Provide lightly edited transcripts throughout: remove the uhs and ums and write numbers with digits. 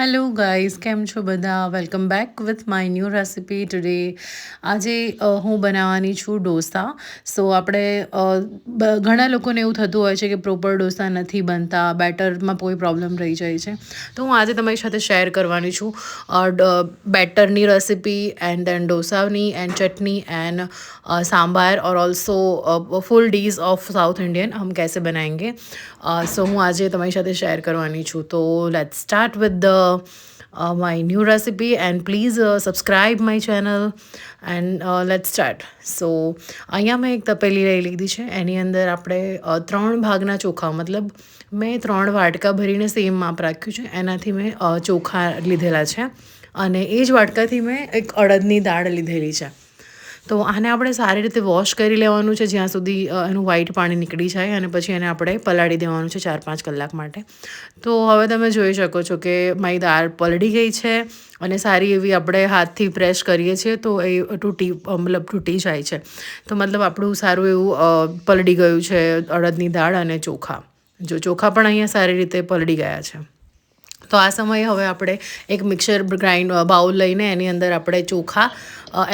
Hello guys, કેમ છો બધા? Welcome back with my new recipe today. આજે હું બનાવવાની છું ઢોસા. સો આપણે ઘણા લોકોને એવું થતું હોય છે કે પ્રોપર ઢોસા નથી બનતા, બેટરમાં કોઈ પ્રોબ્લેમ રહી જાય છે. તો હું આજે તમારી સાથે શેર કરવાની છું બેટરની રેसिपी एंड देन डोसानी एंड चटनी एंड सांभर और also full dish of South Indian हम कैसे बनाएंगे. સો હું આજે તમારી સાથે શેર કરવાની છું. તો let's start with my new recipe and please subscribe my channel and let's start. So અહીંયા મેં એક તપેલી લઈ લીધી છે. એની અંદર આપણે 3 ભાગના ચોખા, મતલબ મેં 3 વાટકા ભરીને સેમ માપ રાખ્યું છે. એનાથી મેં ચોખા લીધેલા છે અને એ જ વાટકાથી મેં એક અડદની દાળ લીધેલી છે. તો આને આપણે સારી રીતે વોશ કરી લેવાનું છે જ્યાં સુધી એનું વ્હાઈટ પાણી નીકળી જાય, અને પછી એને આપણે પલાળી દેવાનું છે 4-5 કલાક માટે. તો હવે તમે જોઈ શકો છો કે મારી દાળ પલળી ગઈ છે અને સારી એવી આપણે હાથથી પ્રેસ કરીએ છીએ તો એ તૂટી જાય છે. તો મતલબ આપણું સારું એવું પલળી ગયું છે અડદની દાળ અને ચોખા. જો ચોખા પણ અહીંયા સારી રીતે પલળી ગયા છે. તો આ સમયે હવે આપણે એક મિક્સર બાઉલ લઈને એની અંદર આપણે ચોખા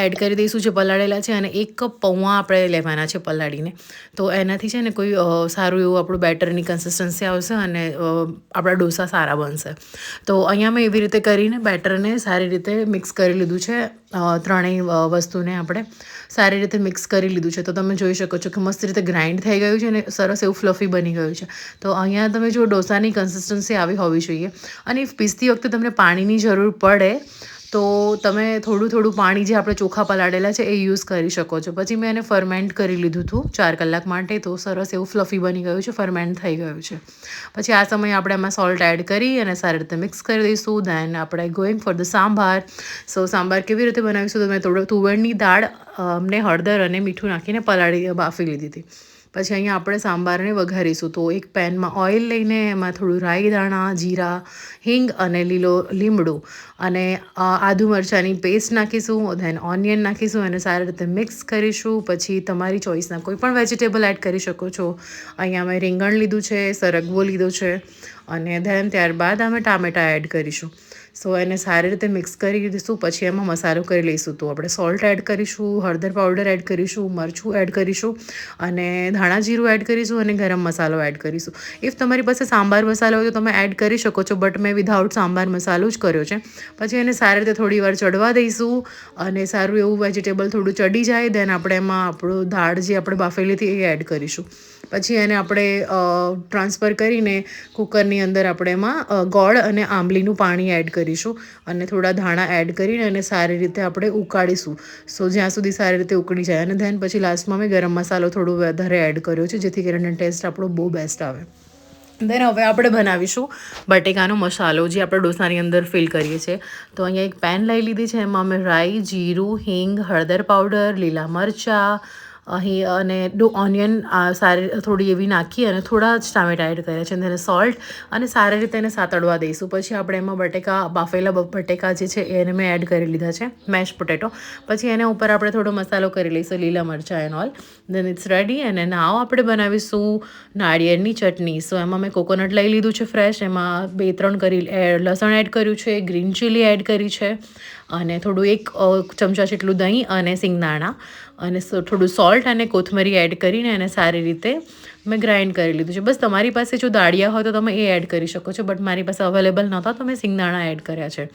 એડ કરી દઈશું જે પલાળેલા છે, અને 1 કપ પૌવા આપણે લેવાના છે પલાળીને. તો એનાથી છે ને કોઈ સારું એવું આપણું બેટરની કન્સિસ્ટન્સી આવશે અને આપણા ઢોસા સારા બનશે. તો અહીંયા મેં એવી રીતે કરીને બેટરને સારી રીતે મિક્સ કરી લીધું છે. ત્રણેય વસ્તુને આપણે સારી રીતે મિક્સ કરી લીધું છે. તો તમે જોઈ શકો છો કે મસ્ત રીતે ગ્રાઇન્ડ થઈ ગયું છે અને સરસ એવું ફ્લફી બની ગયું છે. તો અહીંયા તમે જો ઢોસાની કન્સિસ્ટન્સી આવી હોવી જોઈએ. અને પીસતી વખતે તમને પાણીની જરૂર પડે તો તમે થોડું પાણી જે આપણે ચોખા પલાળેલા છે એ યુઝ કરી શકો છો. પછી મેં એને ફરમેન્ટ કરી લીધું હતું 4 કલાક માટે. તો સરસ એવું ફ્લફી બની ગયું છે, ફરમેન્ટ થઈ ગયું છે. પછી આ સમયે આપણે એમાં સોલ્ટ એડ કરી અને સારી રીતે મિક્સ કરી દઈશું. દેન આપણે ગોઈંગ ફોર ધ સાંભાર. સો સાંભાર કેવી રીતે બનાવીશું? તો મેં તુવેરની દાળ અમને હળદર અને મીઠું નાખીને બાફી લીધી હતી. પછી અહીંયા આપણે સાંભારને વઘારીશું. તો એક પેનમાં ઓઇલ લઈને એમાં થોડું રાઈ દાણા, જીરા, હિંગ અને લીમડું અને આદુ મરચાંની પેસ્ટ નાખીશું. ધેન ઓનિયન નાખીશું અને સારી રીતે મિક્સ કરીશું. પછી તમારી ચોઈસના કોઈ પણ વેજીટેબલ એડ કરી શકો છો. અહીંયા મેં રીંગણ લીધું છે, સરગવો લીધો છે અને ધેન ત્યારબાદ અમે ટામેટાં એડ કરીશું. સો એને સારી રીતે મિક્સ કરી દઈશું. પછી એમાં મસાલો કરી લઈશું. તો આપણે સોલ્ટ એડ કરીશું, હળદર પાવડર એડ કરીશું, મરચું એડ કરીશું અને ધાણા જીરું એડ કરીશું અને ગરમ મસાલો એડ કરીશું. ઇફ તમારી પાસે સાંભાર મસાલો હોય તો તમે એડ કરી શકો છો, બટ મેં વિધાઉટ સાંભાર મસાલો જ કર્યો છે. પછી એને સારી રીતે થોડી વાર ચડવા દઈશું અને સારું એવું વેજીટેબલ થોડું ચડી જાય દેન આપણે એમાં આપણું દાળ જે આપણે બાફેલી હતી એ એડ કરીશું. પછી એને આપણે ટ્રાન્સફર કરીને કુકરની અંદર આપણે એમાં ગોળ અને આંબલીનું પાણી એડ કરીશું અને થોડા ધાણા એડ કરીને એને સારી રીતે આપણે ઉકાળીશું. સો જ્યાં સુધી સારી રીતે ઉકળી જાય. અને ધેન પછી લાસ્ટમાં મેં ગરમ મસાલો થોડું વધારે એડ કર્યો છે જેથી કરીને ટેસ્ટ આપણો બહુ બેસ્ટ આવે. દેન હવે આપણે બનાવીશું બટેકાનો મસાલો જે આપણે ઢોસાની અંદર ફિલ કરીએ છીએ. તો અહીંયા એક પેન લઈ લીધી છે. એમાં અમે રાઈ, જીરું, હિંગ, હળદર પાવડર, લીલા મરચાં અહીં અને ઓનિયન સારી થોડી એવી નાખી અને થોડા જ ટામેટા એડ કર્યા છે. અને તેને સોલ્ટ અને સારી રીતે એને સાતળવા દઈશું. પછી આપણે એમાં બાફેલા બટેકા જે છે એને મેં એડ કરી લીધા છે, મેશ પોટેટો. પછી એના ઉપર આપણે થોડો મસાલો કરી લઈશું, લીલા મરચાં and all. Then it's ready. અને નાવ આપણે બનાવીશું નાળિયેરની ચટણી. સો એમાં મેં કોકોનટ લઈ લીધું છે ફ્રેશ. એમાં 2-3 લસણ એડ કર્યું છે, ગ્રીન ચીલી એડ કરી છે અને થોડું 1 ચમચા જેટલું દહીં અને સિંગદાણા અને થોડું સોલ્ટ અને કોથમરી એડ કરીને એને સારી રીતે મેં ગ્રાઇન્ડ કરી લીધું છે. બસ તમારી પાસે જો દાળિયા હોય તો તમે એ એડ કરી શકો છો, બટ મારી પાસે અવેલેબલ નહોતા તો મેં સિંગદાણા એડ કર્યા છે.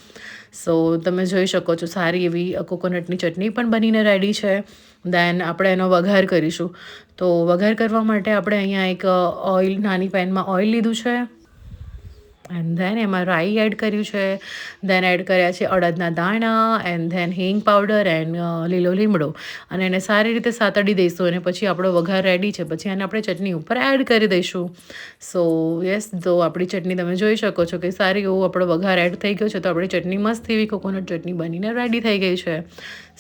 સો તમે જોઈ શકો છો સારી એવી કોકોનટની ચટણી પણ બનીને રેડી છે. દેન આપણે એનો વઘાર કરીશું. તો વઘાર કરવા માટે આપણે અહીંયા એક નાની પેનમાં ઓઇલ લીધું છે એન્ડ ધેન એમાં રાઈ એડ કર્યું છે. ધેન એડ કર્યા છે અડદના દાણા એન્ડ ધેન હિંગ પાવડર એન્ડ લીલો લીમડો અને એને સારી રીતે સાતડી દઈશું. અને પછી આપણો વઘાર રેડી છે. પછી એને આપણે ચટણી ઉપર એડ કરી દઈશું. સો યસ, તો આપણી ચટણી તમે જોઈ શકો છો કે સારી એવું આપણો વઘાર એડ થઈ ગયો છે. તો આપણી ચટણી મસ્ત એવી કોકોનટ ચટણી બનીને રેડી થઈ ગઈ છે.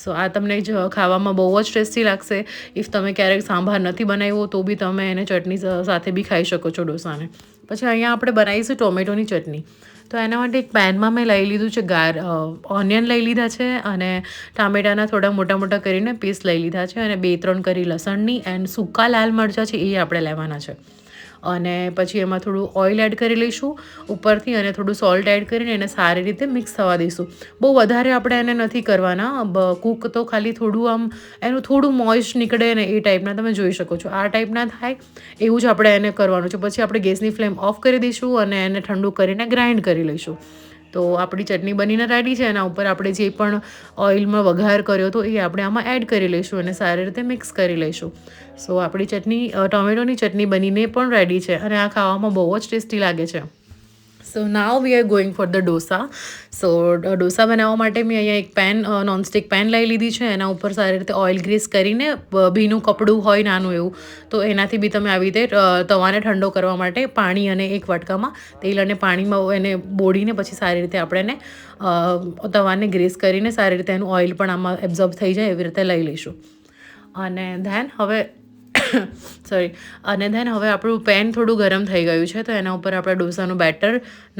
સો આ તમને ખાવામાં બહુ જ ટેસ્ટી લાગશે. ઇફ તમે ક્યારેક સાંભાર નથી બનાવ્યો તો બી તમે એને ચટણી સાથે બી ખાઈ શકો છો ઢોસાને. પછી અહીંયા આપણે બનાવીશું ટોમેટોની ચટણી. તો એના માટે એક પેનમાં મેં લઈ લીધું છે ઓનિયન લઈ લીધા છે અને ટામેટાના થોડા મોટા મોટા કરીને પીસ લઈ લીધા છે અને 2-3 કરી લસણની એન્ડ સૂકા લાલ મરચાં છે એ આપણે લેવાના છે. અને પછી એમાં થોડું ઓઇલ એડ કરી લઈશું ઉપરથી અને થોડું સોલ્ટ એડ કરીને એને સારી રીતે મિક્સ થવા દઈશું. બહુ વધારે આપણે એને નથી કરવાના કૂક, તો ખાલી થોડું આમ એનું થોડું મોઇસ્ટ નીકળે ને એ ટાઈપના તમે જોઈ શકો છો. આ ટાઈપના થાય એવું જ આપણે એને કરવાનું છે. પછી આપણે ગેસની ફ્લેમ ઓફ કરી દઈશું અને એને ઠંડુ કરીને ગ્રાઇન્ડ કરી લઈશું. તો આપણી ચટણી બનીને રેડી છે. એના ઉપર આપણે જે પણ ઓઇલમાં વઘાર કર્યો હતો એ આપણે આમાં એડ કરી લઈશું અને સારી રીતે મિક્સ કરી લઈશું. સો આપણી ચટણી, ટોમેટોની ચટણી બનીને પણ રેડી છે અને આ ખાવામાં બહુ જ ટેસ્ટી લાગે છે. So now we are going for the dosa. So dosa બનાવવા માટે મેં અહીંયા એક પેન, નોનસ્ટિક પેન લઈ લીધી છે. એના ઉપર સારી રીતે ઓઇલ ગ્રીસ કરીને ભીનું કપડું હોય નાનું એવું, તો એનાથી બી તમે આવી રીતે તવાને ઠંડો કરવા માટે પાણી અને એક વાટકામાં તેલ અને પાણીમાં એને બોળીને પછી સારી રીતે આપણે એને તવાને ગ્રીસ કરીને સારી રીતે એનું ઓઇલ પણ આમાં એબ્ઝોર્બ થઈ જાય એવી રીતે લઈ લઈશું. અને ધેન હવે હવે આપણું પેન થોડું ગરમ થઈ ગયું છે. તો એના ઉપર આપણે ડોસાનું બેટર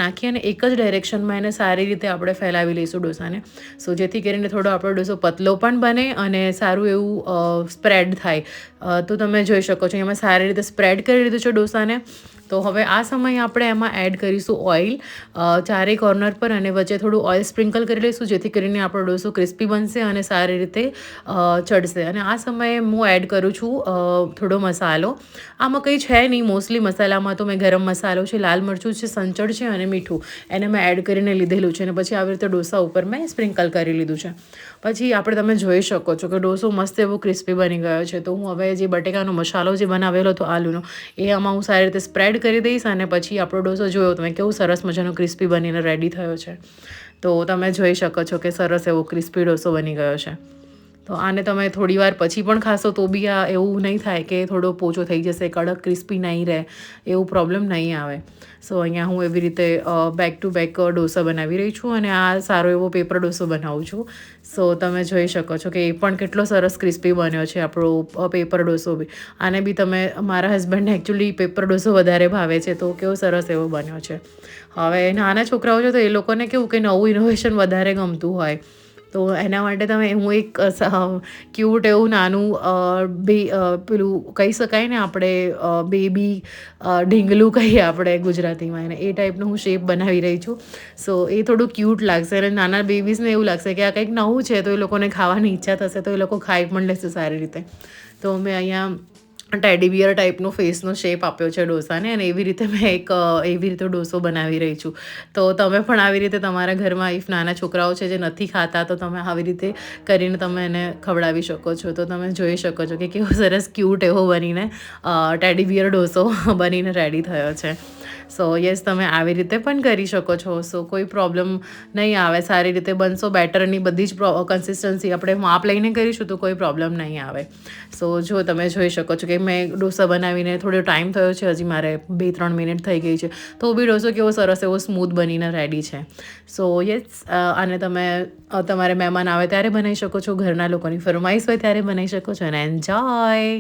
નાખી અને એક જ ડાયરેક્શનમાં એને સારી રીતે આપણે ફેલાવી લઈશું ડોસાને. સો જેથી કરીને થોડો આપણો ડોસો પતલો પણ બને અને સારું એવું સ્પ્રેડ થાય. તો તમે જોઈ શકો છો એમાં સારી રીતે સ્પ્રેડ કરી લીધું છે ડોસાને. તો હવે આ સમયે આપણે એમાં એડ કરીશું ઓઇલ ચારેય કોર્નર પર અને વચ્ચે થોડું ઓઇલ સ્પ્રિંકલ કરી લઈશું જેથી કરીને આપણો ડોસો ક્રિસ્પી બનશે અને સારી રીતે ચડશે. અને આ સમયે હું એડ કરું છું થોડો મસાલો. આમાં કંઈ છે નહીં, મોસ્ટલી મસાલામાં તો મેં ગરમ મસાલો છે, લાલ મરચું છે, સંચળ છે અને મીઠું એને મેં એડ કરીને લીધેલું છે. અને પછી આવી રીતે ડોસા ઉપર મેં સ્પ્રિંકલ કરી લીધું છે. પછી તમે જોઈ શકો છો કે ડોસો મસ્ત એવો ક્રિસ્પી બની ગયો છે. તો હું હવે જે બટેકાનો મસાલો જે બનાવેલો હતો આલુનો, એ આમાં હું સારી રીતે સ્પ્રેડ કરી દઈશ અને પછી આપણો ડોસો જોયો તમે કેવું સરસ મજાનો ક્રિસ્પી બનીને રેડી થયો છે. તો તમે જોઈ શકો છો કે સરસ એવો ક્રિસ્પી ડોસો બની ગયો છે. તો આને તમે થોડી વાર પછી પણ ખાશો તો બી આ એવું નહીં થાય કે થોડો પોચો થઈ જશે, કડક ક્રિસ્પી નહીં રહે, એવું પ્રોબ્લેમ નહીં આવે. સો અહીંયા હું એવી રીતે બેક ટુ બેક ડોસા બનાવી રહી છું અને આ સારો એવો પેપર ડોસો બનાવું છું. સો તમે જોઈ શકો છો કે એ પણ કેટલો સરસ ક્રિસ્પી બન્યો છે આપણો પેપર ડોસો બી. આને બી તમે, મારા હસબન્ડને એકચ્યુઅલી પેપર ડોસો વધારે ભાવે છે તો કેવો સરસ એવો બન્યો છે. હવે નાના છોકરાઓ છે તો એ લોકોને કેવું કે નવું ઇનોવેશન વધારે ગમતું હોય, તો એના માટે હું એક ક્યુટ એવું નાનું પેલું કહી શકાય ને આપણે બેબી ઢીંગલું કહીએ આપણે ગુજરાતીમાં એને, એ ટાઈપનું હું શેપ બનાવી રહી છું. સો એ થોડું ક્યુટ લાગશે અને નાના બેબીઝને એવું લાગશે કે આ કંઈક નવું છે તો એ લોકોને ખાવાની ઈચ્છા થશે, તો એ લોકો ખાઈ પણ લેશે સારી રીતે. તો મેં અહીંયા ટેડી બિયર ટાઈપનો ફેસનો શેપ આપ્યો છે ડોસાને અને એવી રીતે મેં એવી રીતે ડોસો બનાવી રહી છું. તો તમે પણ આવી રીતે તમારા ઘરમાં ઇફ નાના છોકરાઓ છે જે નથી ખાતા તો તમે આવી રીતે કરીને તમે એને ખવડાવી શકો છો. તો તમે જોઈ શકો છો કે કેવો સરસ ક્યુટ એવો બનીને ટેડી બિયર ડોસો બનીને રેડી થયો છે. સો યસ, તમે આવી રીતે પણ કરી શકો છો. સો કોઈ પ્રોબ્લેમ નહીં આવે, સારી રીતે બનશો. બેટરની બધી જ કન્સિસ્ટન્સી આપણે માપ લઈને કરીશું તો કોઈ પ્રોબ્લેમ નહીં આવે. સો જો તમે જોઈ શકો છો કે મેં ડોસા બનાવીને થોડો ટાઈમ થયો છે, હજી મારે 2-3 મિનિટ થઈ ગઈ છે, તો બી ડોસો કેવો સરસ એવો સ્મૂથ બનીને રેડી છે. સો યસ, આને તમે તમારે મહેમાન આવે ત્યારે બનાવી શકો છો, ઘરના લોકોની ફરમાઈશ હોય ત્યારે બનાવી શકો છો અને એન્જોય.